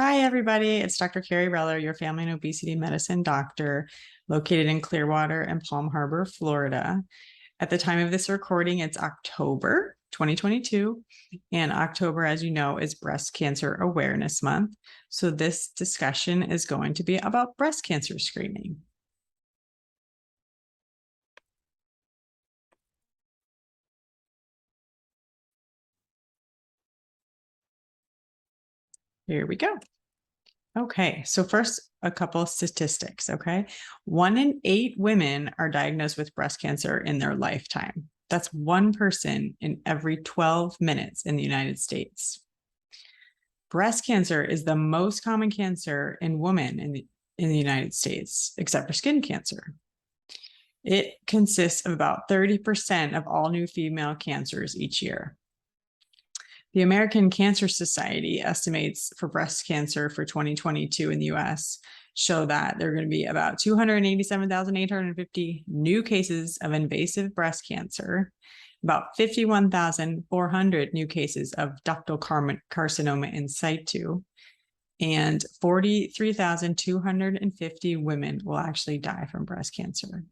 Hi, everybody. It's Dr. Kerry Reller, your family and obesity medicine doctor, located in Clearwater and Palm Harbor, Florida. At the time of this recording, it's October 2022, and October, as you know, is Breast Cancer Awareness Month. So this discussion is going to be about breast cancer screening. Here we go. Okay, so first, a couple of statistics, okay? 1 in 8 women are diagnosed with breast cancer in their lifetime. That's one person in every 12 minutes in the United States. Breast cancer is the most common cancer in women in the United States, except for skin cancer. It consists of about 30% of all new female cancers each year. The American Cancer Society estimates for breast cancer for 2022 in the US show that there are going to be about 287,850 new cases of invasive breast cancer, about 51,400 new cases of ductal carcinoma in situ, and 43,250 women will actually die from breast cancer.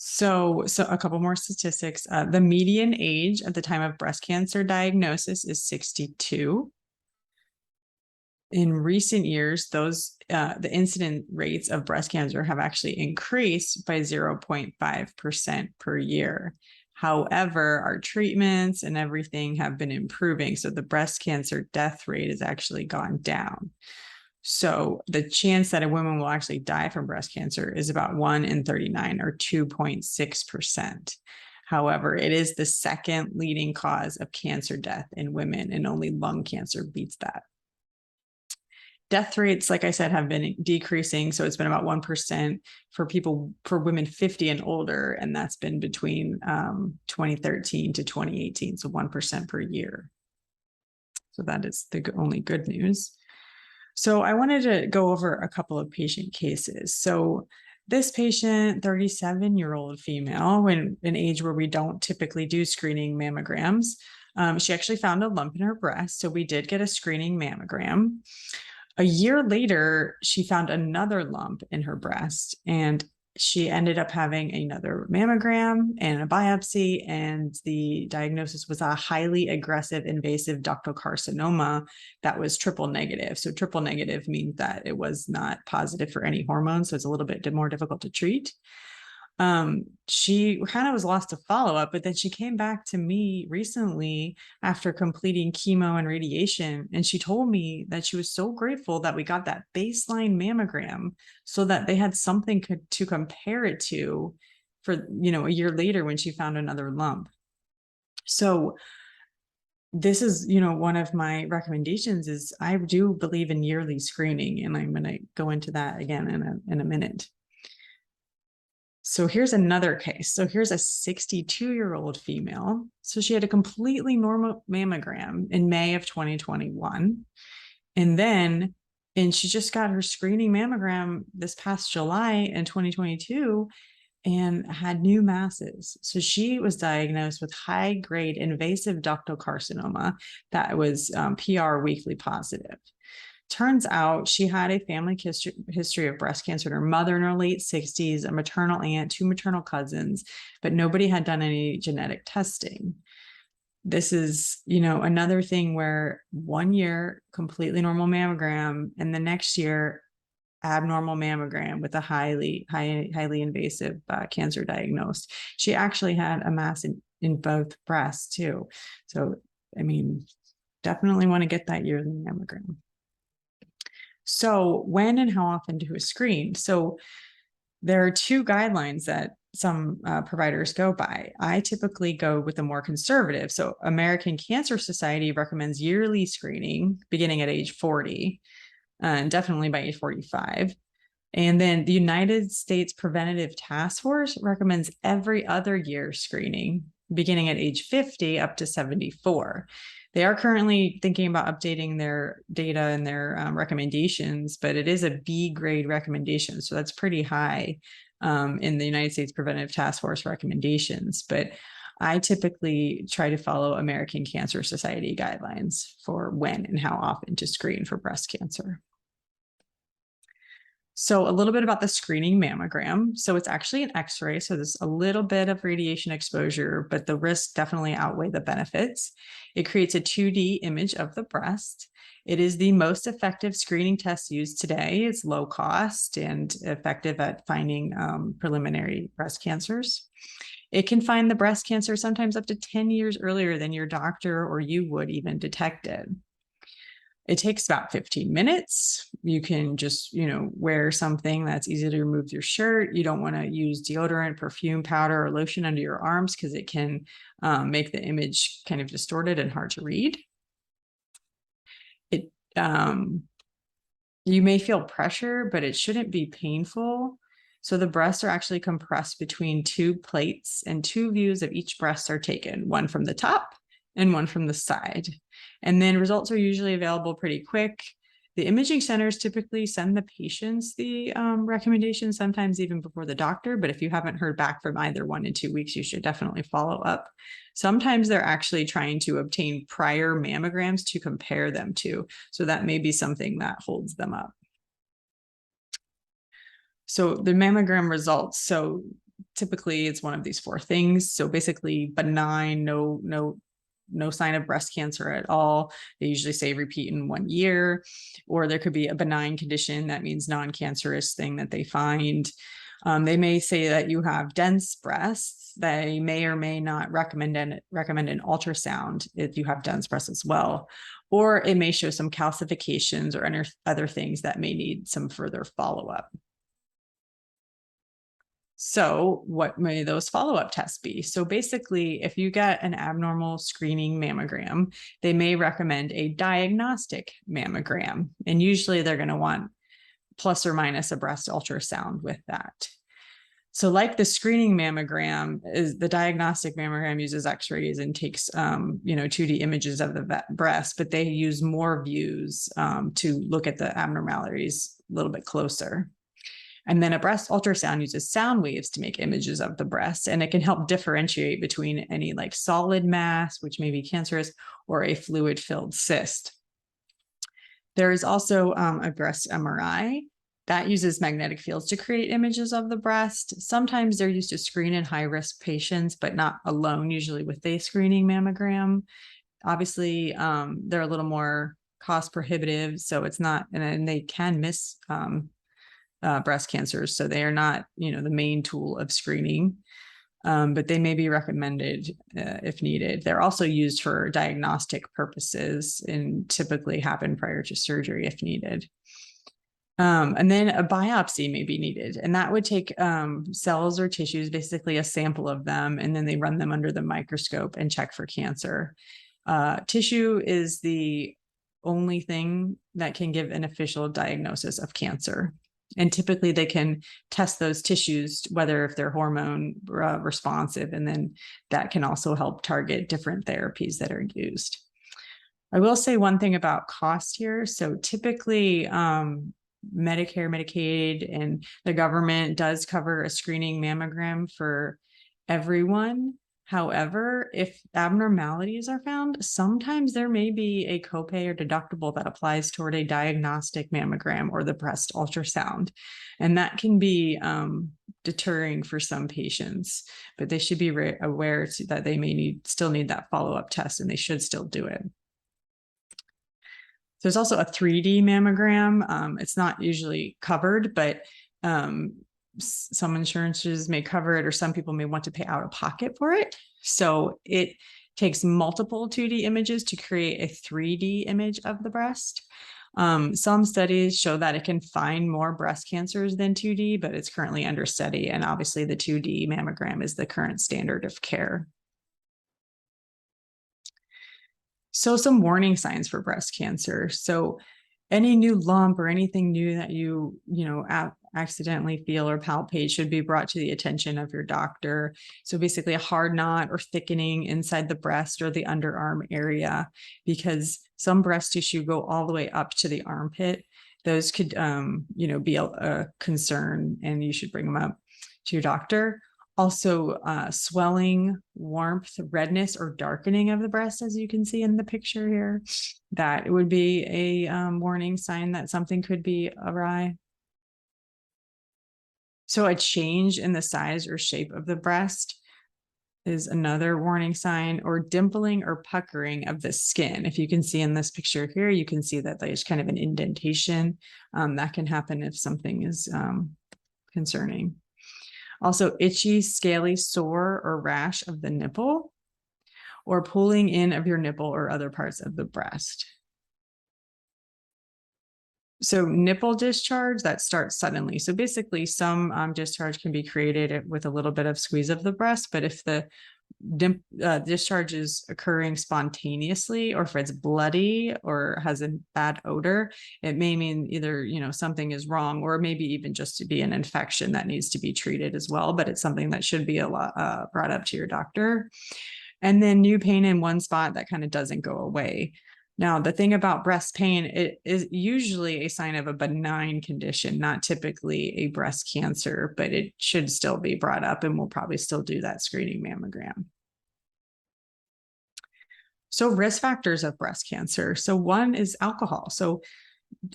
So a couple more statistics. The median age at the time of breast cancer diagnosis is 62. In recent years, the incident rates of breast cancer have actually increased by 0.5% per year. However, our treatments and everything have been improving, so the breast cancer death rate has actually gone down. So the chance that a woman will actually die from breast cancer is about 1 in 39 or 2.6%. However, it is the second leading cause of cancer death in women, and only lung cancer beats that. Death rates, like I said, have been decreasing. So it's been about 1% for women 50 and older, and that's been between 2013 to 2018, so 1% per year. So that is the only good news. So I wanted to go over a couple of patient cases. So this patient, 37-year-old female, in an age where we don't typically do screening mammograms, she actually found a lump in her breast. So we did get a screening mammogram. A year later, she found another lump in her breast, and she ended up having another mammogram and a biopsy, and the diagnosis was a highly aggressive invasive ductal carcinoma that was triple negative. So triple negative means that it was not positive for any hormones, so it's a little bit more difficult to treat. She kind of was lost to follow-up, but then she came back to me recently after completing chemo and radiation, and she told me that she was so grateful that we got that baseline mammogram so that they had something to compare it to for, a year later when she found another lump. So this is, one of my recommendations is I do believe in yearly screening, and I'm going to go into that again in a minute. So here's another case. So here's a 62-year-old female. So she had a completely normal mammogram in May of 2021. And she just got her screening mammogram this past July in 2022 and had new masses. So she was diagnosed with high-grade invasive ductal carcinoma that was PR weekly positive. Turns out she had a family history of breast cancer in her mother in her late 60s, a maternal aunt, 2 maternal cousins, but nobody had done any genetic testing. This is, another thing where 1 year completely normal mammogram, and the next year abnormal mammogram with a highly invasive cancer diagnosed. She actually had a mass in both breasts too. So, definitely want to get that yearly mammogram. So when and how often do we screen? So there are 2 guidelines that some providers go by. I typically go with the more conservative. So American Cancer Society recommends yearly screening beginning at age 40, and definitely by age 45. And then the United States Preventative Task Force recommends every other year screening beginning at age 50 up to 74. They are currently thinking about updating their data and their recommendations, but it is a B grade recommendation. So that's pretty high in the United States Preventative Task Force recommendations. But I typically try to follow American Cancer Society guidelines for when and how often to screen for breast cancer. So a little bit about the screening mammogram. So it's actually an X-ray. So there's a little bit of radiation exposure, but the risks definitely outweigh the benefits. It creates a 2D image of the breast. It is the most effective screening test used today. It's low cost and effective at finding preliminary breast cancers. It can find the breast cancer sometimes up to 10 years earlier than your doctor or you would even detect it. It takes about 15 minutes. You can just, wear something that's easy to remove your shirt. You don't want to use deodorant, perfume, powder, or lotion under your arms because it can make the image kind of distorted and hard to read. You may feel pressure, but it shouldn't be painful. So the breasts are actually compressed between two plates and two views of each breast are taken, one from the top and one from the side. And then results are usually available pretty quick. The imaging centers typically send the patients the recommendations, sometimes even before the doctor. But if you haven't heard back from either one in 2 weeks, you should definitely follow up. Sometimes they're actually trying to obtain prior mammograms to compare them to. So that may be something that holds them up. So the mammogram results. So typically it's one of these four things. So basically benign, no sign of breast cancer at all. They usually say repeat in 1 year, or there could be a benign condition that means non-cancerous thing that they find. They may say that you have dense breasts. They may or may not recommend an ultrasound if you have dense breasts as well, or it may show some calcifications or other things that may need some further follow-up. So what may those follow-up tests be? So basically, if you get an abnormal screening mammogram, they may recommend a diagnostic mammogram. And usually they're going to want plus or minus a breast ultrasound with that. So like the screening mammogram, is the diagnostic mammogram uses x-rays and takes 2D images of the breast, but they use more views to look at the abnormalities a little bit closer. And then a breast ultrasound uses sound waves to make images of the breast, and it can help differentiate between any like solid mass, which may be cancerous, or a fluid-filled cyst. There is also a breast MRI that uses magnetic fields to create images of the breast. Sometimes they're used to screen in high-risk patients, but not alone, usually with a screening mammogram. Obviously, they're a little more cost prohibitive, so it's not, and they can miss breast cancers. So they are not, the main tool of screening, but they may be recommended if needed. They're also used for diagnostic purposes and typically happen prior to surgery if needed. And then a biopsy may be needed, and that would take cells or tissues, basically a sample of them, and then they run them under the microscope and check for cancer. Tissue is the only thing that can give an official diagnosis of cancer. And typically they can test those tissues, whether if they're hormone responsive, and then that can also help target different therapies that are used. I will say one thing about cost here. So typically Medicare, Medicaid, and the government does cover a screening mammogram for everyone. However, if abnormalities are found, sometimes there may be a copay or deductible that applies toward a diagnostic mammogram or the breast ultrasound. And that can be deterring for some patients, but they should be aware that they may still need that follow-up test, and they should still do it. There's also a 3D mammogram. It's not usually covered, but some insurances may cover it, or some people may want to pay out of pocket for it. So it takes multiple 2D images to create a 3D image of the breast. Some studies show that it can find more breast cancers than 2D, but it's currently under study. And obviously the 2D mammogram is the current standard of care. So some warning signs for breast cancer. So any new lump or anything new that you accidentally feel or palpate should be brought to the attention of your doctor. So basically a hard knot or thickening inside the breast or the underarm area, because some breast tissue go all the way up to the armpit. Those could, be a concern, and you should bring them up to your doctor. Also, swelling, warmth, redness, or darkening of the breast, as you can see in the picture here. That would be a warning sign that something could be awry. So a change in the size or shape of the breast is another warning sign, or dimpling or puckering of the skin. If you can see in this picture here, you can see that there's kind of an indentation. That can happen if something is concerning. Also, itchy, scaly, sore, or rash of the nipple, or pulling in of your nipple or other parts of the breast. So nipple discharge, that starts suddenly. So basically some discharge can be created with a little bit of squeeze of the breast, but if the discharge is occurring spontaneously, or if it's bloody or has a bad odor, it may mean either, something is wrong, or maybe even just to be an infection that needs to be treated as well. But it's something that should be brought up to your doctor. And then new pain in one spot that kind of doesn't go away. Now, the thing about breast pain, it is usually a sign of a benign condition, not typically a breast cancer, but it should still be brought up, and we'll probably still do that screening mammogram. So risk factors of breast cancer. So one is alcohol. So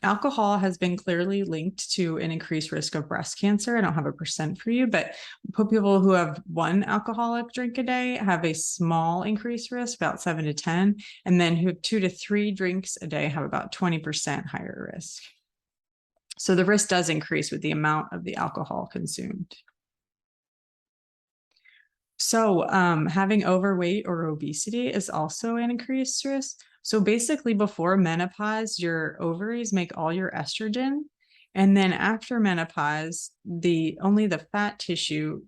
alcohol has been clearly linked to an increased risk of breast cancer. I don't have a percent for you, but people who have one alcoholic drink a day have a small increased risk, about 7 to 10. And then who have 2 to 3 drinks a day have about 20% higher risk. So the risk does increase with the amount of the alcohol consumed. So having overweight or obesity is also an increased risk. So basically before menopause, your ovaries make all your estrogen. And then after menopause, only the fat tissue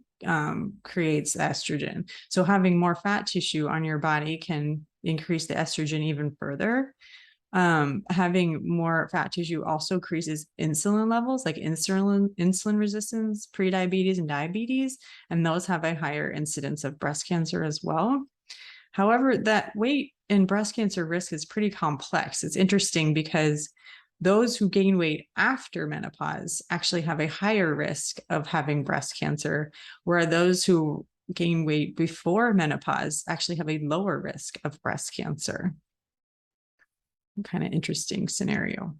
creates estrogen. So having more fat tissue on your body can increase the estrogen even further. Having more fat tissue also increases insulin levels, like insulin resistance, prediabetes, and diabetes, and those have a higher incidence of breast cancer as well. However, that weight and breast cancer risk is pretty complex. It's interesting because those who gain weight after menopause actually have a higher risk of having breast cancer, where those who gain weight before menopause actually have a lower risk of breast cancer. Kind of interesting scenario.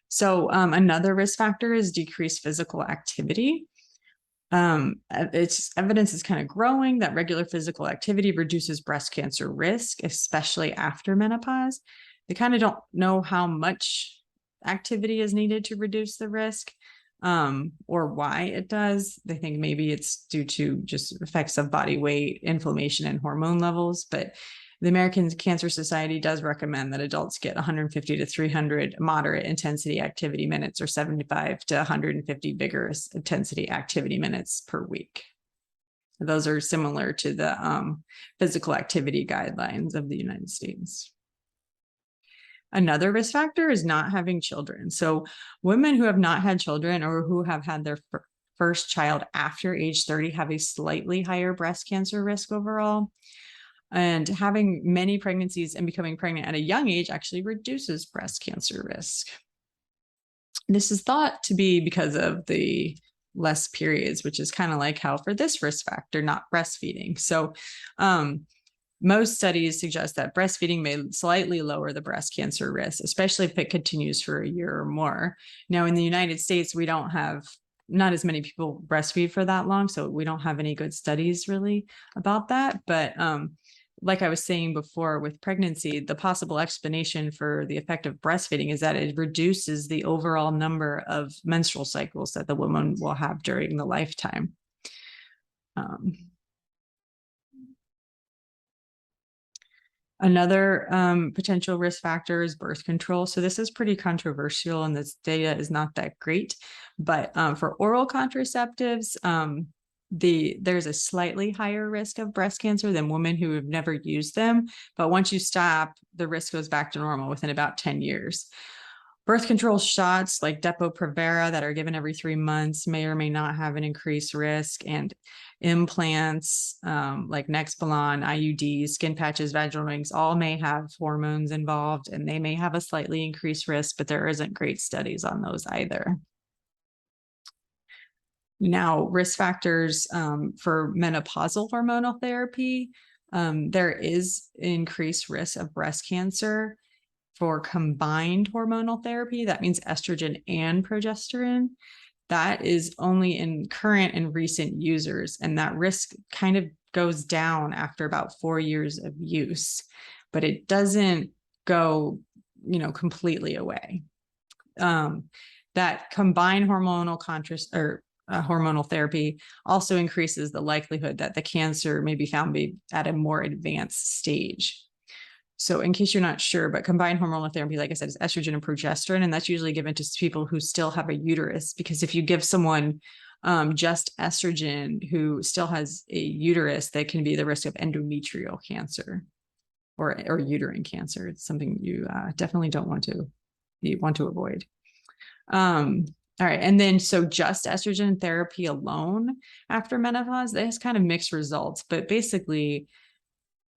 So another risk factor is decreased physical activity. Its evidence is kind of growing that regular physical activity reduces breast cancer risk, especially after menopause. They kind of don't know how much activity is needed to reduce the risk, or why it does. They think maybe it's due to just effects of body weight, inflammation, and hormone levels. But the American Cancer Society does recommend that adults get 150 to 300 moderate intensity activity minutes, or 75 to 150 vigorous intensity activity minutes per week. Those are similar to the physical activity guidelines of the United States. Another risk factor is not having children. So women who have not had children, or who have had their first child after age 30, have a slightly higher breast cancer risk overall. And having many pregnancies and becoming pregnant at a young age actually reduces breast cancer risk. This is thought to be because of the less periods, which is kind of like how for this risk factor, not breastfeeding. So most studies suggest that breastfeeding may slightly lower the breast cancer risk, especially if it continues for a year or more. Now, in the United States, we don't have not as many people breastfeed for that long, so we don't have any good studies really about that. But like I was saying before with pregnancy, the possible explanation for the effect of breastfeeding is that it reduces the overall number of menstrual cycles that the woman will have during the lifetime. Another potential risk factor is birth control. So this is pretty controversial, and this data is not that great. But for oral contraceptives, there's a slightly higher risk of breast cancer than women who have never used them. But once you stop, the risk goes back to normal within about 10 years. Birth control shots like Depo-Provera that are given every 3 months may or may not have an increased risk, and implants like Nexplanon, IUDs, skin patches, vaginal rings, all may have hormones involved, and they may have a slightly increased risk, but there isn't great studies on those either. Now, risk factors for menopausal hormonal therapy, there is increased risk of breast cancer for combined hormonal therapy. That means estrogen and progesterone. That is only in current and recent users, and that risk kind of goes down after about 4 years of use, but it doesn't go, completely away. That combined hormonal hormonal therapy also increases the likelihood that the cancer may be found at a more advanced stage. So in case you're not sure, but combined hormonal therapy, like I said, is estrogen and progesterone, and that's usually given to people who still have a uterus, because if you give someone just estrogen who still has a uterus, they can be the risk of endometrial cancer or uterine cancer. It's something you definitely don't want to avoid. All right. And then, so just estrogen therapy alone after menopause, that has kind of mixed results, but basically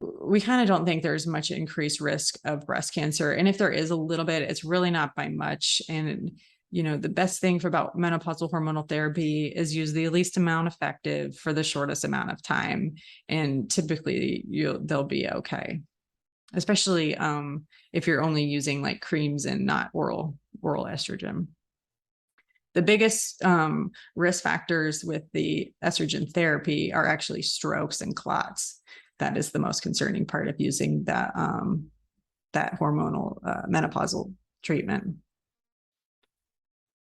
we kind of don't think there's much increased risk of breast cancer. And if there is a little bit, it's really not by much. And, the best thing about menopausal hormonal therapy is use the least amount effective for the shortest amount of time. And typically they'll be okay, especially if you're only using like creams and not oral estrogen. The biggest risk factors with the estrogen therapy are actually strokes and clots. That is the most concerning part of using that hormonal menopausal treatment.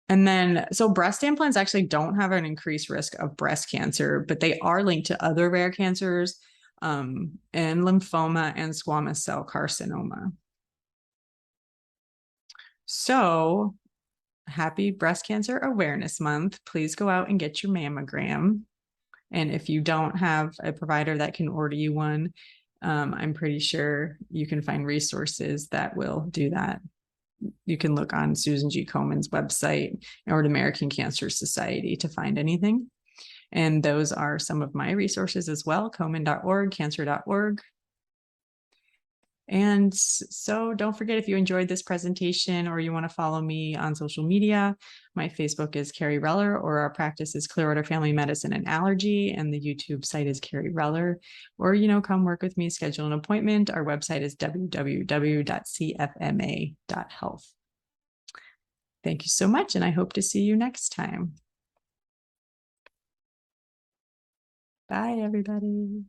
And then, so breast implants actually don't have an increased risk of breast cancer, but they are linked to other rare cancers and lymphoma and squamous cell carcinoma. So happy Breast Cancer Awareness Month. Please go out and get your mammogram. And if you don't have a provider that can order you one, I'm pretty sure you can find resources that will do that. You can look on Susan G. Komen's website or the American Cancer Society to find anything. And those are some of my resources as well, komen.org, cancer.org. And so don't forget, if you enjoyed this presentation or you want to follow me on social media, my Facebook is Kerry Reller, or our practice is Clearwater Family Medicine and Allergy, and the YouTube site is Kerry Reller. Or, come work with me, schedule an appointment. Our website is www.cfma.health. Thank you so much, and I hope to see you next time. Bye, everybody.